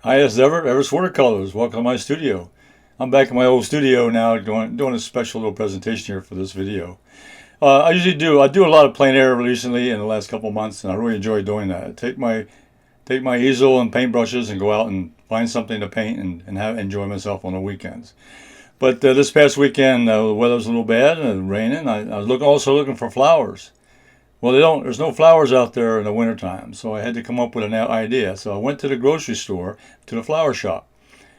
Hi, it's Everett, Everett's Watercolors. Welcome to my studio. I'm back in my old studio now doing a special little presentation here for this video. I do a lot of plein air recently in the last couple of months, and I really enjoy doing that. Take my easel and paintbrushes and go out and find something to paint and enjoy myself on the weekends. But this past weekend, the weather was a little bad and raining. I was also looking for flowers. Well, there's no flowers out there in the wintertime, so I had to come up with an idea. So I went to the grocery store, to the flower shop.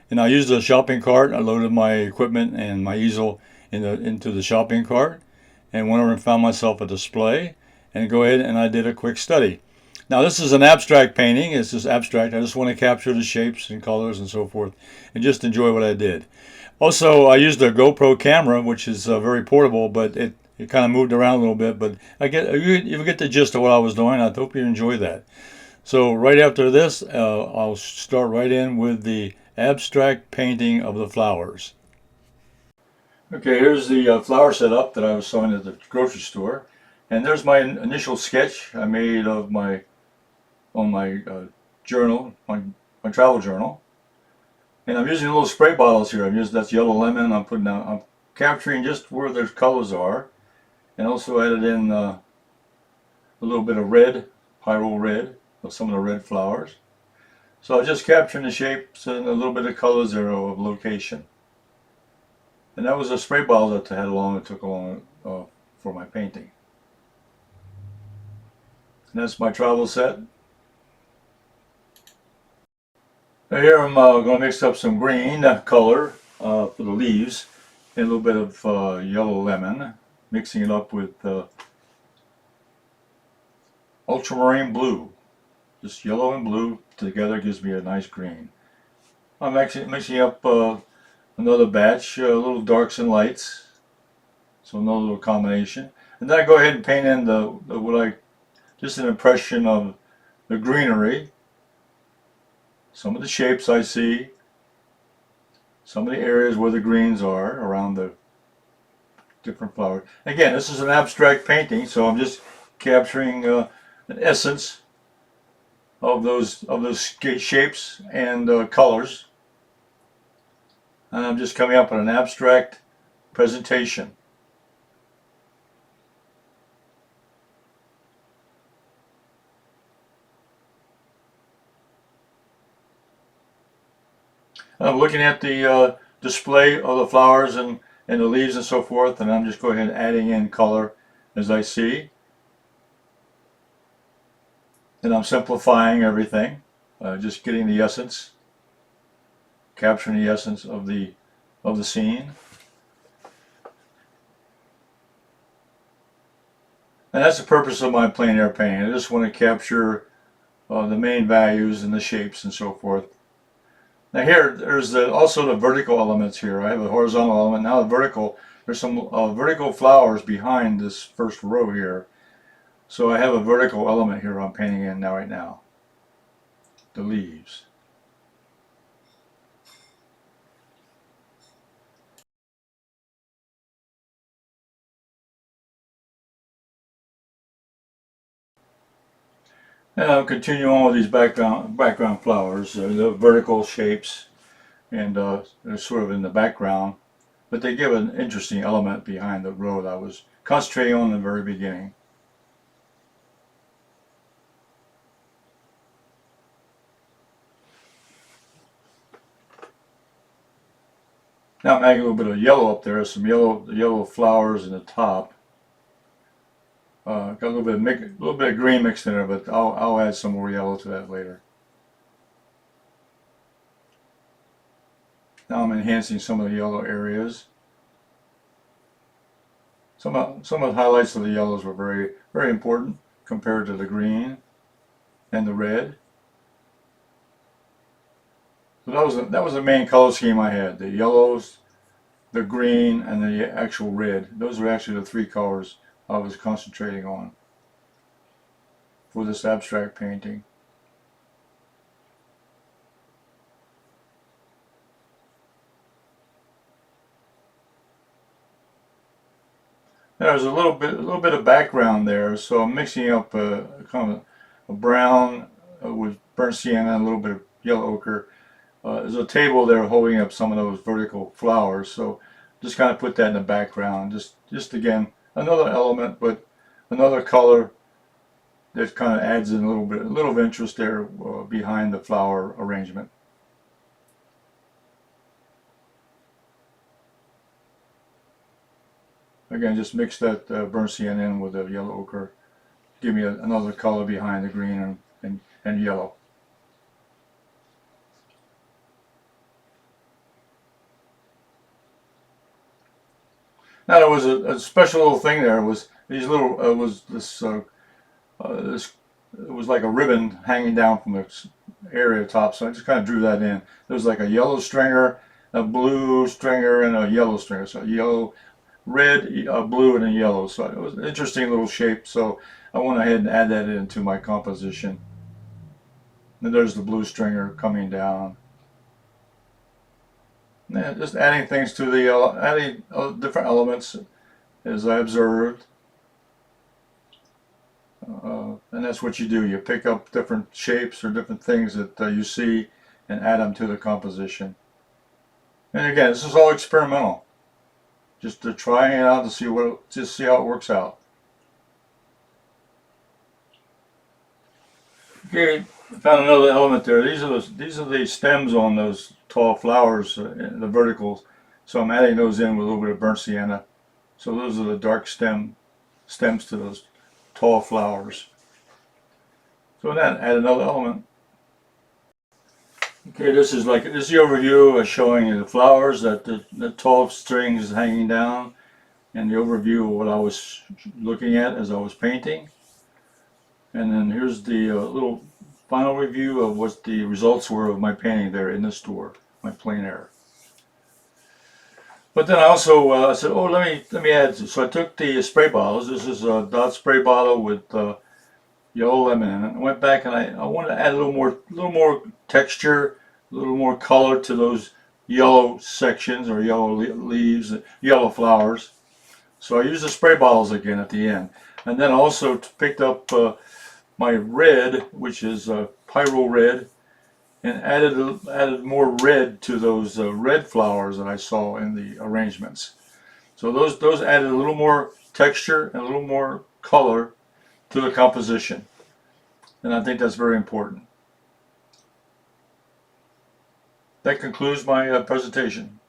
And I used a shopping cart. I loaded my equipment and my easel into the shopping cart and went over and found myself a display and go ahead and I did a quick study. Now this is an abstract painting. It's just abstract. I just want to capture the shapes and colors and so forth and just enjoy what I did. Also, I used a GoPro camera, which is very portable, but it kind of moved around a little bit. But you get the gist of what I was doing. I hope you enjoy that. So right after this, I'll start right in with the abstract painting of the flowers. Okay, here's the flower setup that I was showing at the grocery store. And there's my initial sketch I made of my journal, my travel journal. And I'm using little spray bottles here. That's yellow lemon. I'm capturing just where their colors are. And also added in a little bit of red, pyro red, of some of the red flowers. So I'm just capturing the shapes and a little bit of colors there of location. And that was a spray bottle that I took along for my painting. And that's my travel set. Now here I'm going to mix up some green color for the leaves and a little bit of yellow lemon, mixing it up with ultramarine blue. Just yellow and blue together gives me a nice green. I'm actually mixing up another batch, little darks and lights, so another little combination. And then I go ahead and paint in just an impression of the greenery, some of the shapes I see, some of the areas where the greens are around the different flowers. Again, this is an abstract painting, so I'm just capturing an essence of those shapes and colors, and I'm just coming up with an abstract presentation. I'm looking at the display of the flowers and the leaves and so forth, and I'm just going ahead and adding in color as I see. And I'm simplifying everything, just getting the essence, capturing the essence of the scene. And that's the purpose of my plein air painting. I just want to capture the main values and the shapes and so forth. Now here, there's also the vertical elements here. I have a horizontal element, now the vertical. There's some vertical flowers behind this first row here. So I have a vertical element here I'm painting in now right now. The leaves. And I'll continue on with these background flowers, the vertical shapes, and they're sort of in the background, but they give an interesting element behind the row that I was concentrating on in the very beginning. Now I'm adding a little bit of yellow up there, some yellow flowers in the top. Got a little bit of green mixed in there, but I'll add some more yellow to that later. Now I'm enhancing some of the yellow areas. Some of the highlights of the yellows were very important compared to the green and the red. So that was the main color scheme I had: the yellows, the green, and the actual red. Those were actually the three colors I was concentrating on for this abstract painting. There's a little bit of background there, so I'm mixing up kind of a brown with burnt sienna and a little bit of yellow ochre there's a table there holding up some of those vertical flowers. So just kind of put that in the background. Just again, another element, but another color that kind of adds in a little of interest there behind the flower arrangement. Again, just mix that burnt sienna in with the yellow ochre. Give me another color behind the green and yellow. Now there was a special little thing there. It was these little it was like a ribbon hanging down from the area top, so I just kind of drew that in. There was like a yellow stringer, a blue stringer, and a yellow stringer. So yellow, red, blue, and a yellow. So it was an interesting little shape. So I went ahead and add that into my composition. And there's the blue stringer coming down. Yeah, just adding things to the adding different elements as I observed. And that's what you do. You pick up different shapes or different things that you see and add them to the composition. And again, this is all experimental. Just trying it out to see how it works out. Okay, found another element there. These are the stems on those tall flowers, the verticals. So I'm adding those in with a little bit of burnt sienna. So those are the dark stems to those tall flowers. So then add another element. Okay, this is the overview showing you the flowers, that the tall strings hanging down, and the overview of what I was looking at as I was painting. And then here's the little final review of what the results were of my painting there in the store, my plein air. But then I also I said, oh, let me add. So I took the spray bottles. This is a dot spray bottle with yellow lemon in it. I went back and I wanted to add a little more texture, a little more color to those yellow sections or yellow leaves, yellow flowers. So I used the spray bottles again at the end, and then also picked up my red, which is pyro red, and added more red to those red flowers that I saw in the arrangements. So those added a little more texture and a little more color to the composition, and I think that's very important. That concludes my presentation.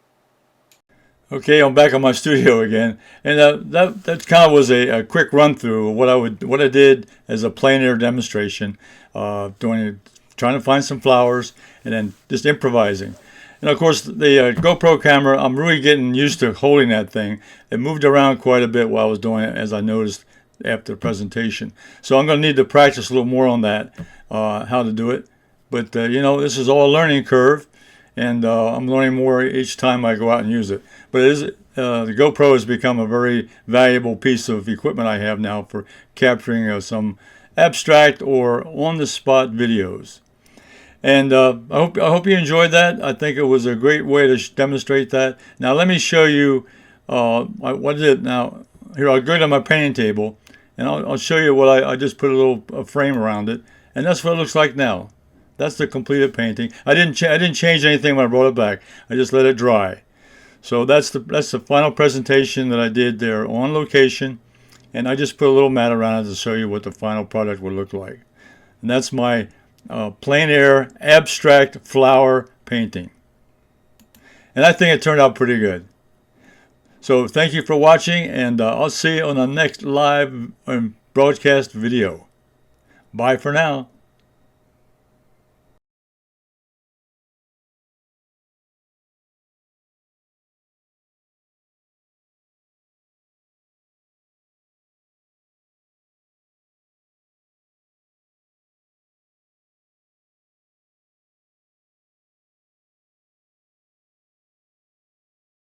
Okay, I'm back on my studio again, and that kind of was a quick run through of what I did as a plein air demonstration, trying to find some flowers and then just improvising. And of course, the GoPro camera, I'm really getting used to holding that thing. It moved around quite a bit while I was doing it, as I noticed after the presentation. So I'm going to need to practice a little more on that, how to do it. But this is all a learning curve, and I'm learning more each time I go out and use it. But the GoPro has become a very valuable piece of equipment I have now for capturing some abstract or on-the-spot videos. And I hope you enjoyed that. I think it was a great way to demonstrate that. Now let me show you what I did. Now here, I'll go to my painting table, and I'll show you what I just put a little frame around it, and that's what it looks like now. That's the completed painting. I didn't change anything when I brought it back. I just let it dry. So that's the final presentation that I did there on location, and I just put a little mat around it to show you what the final product would look like. And that's my plein air abstract flower painting, and I think it turned out pretty good. So thank you for watching, and I'll see you on the next live broadcast video. Bye for now.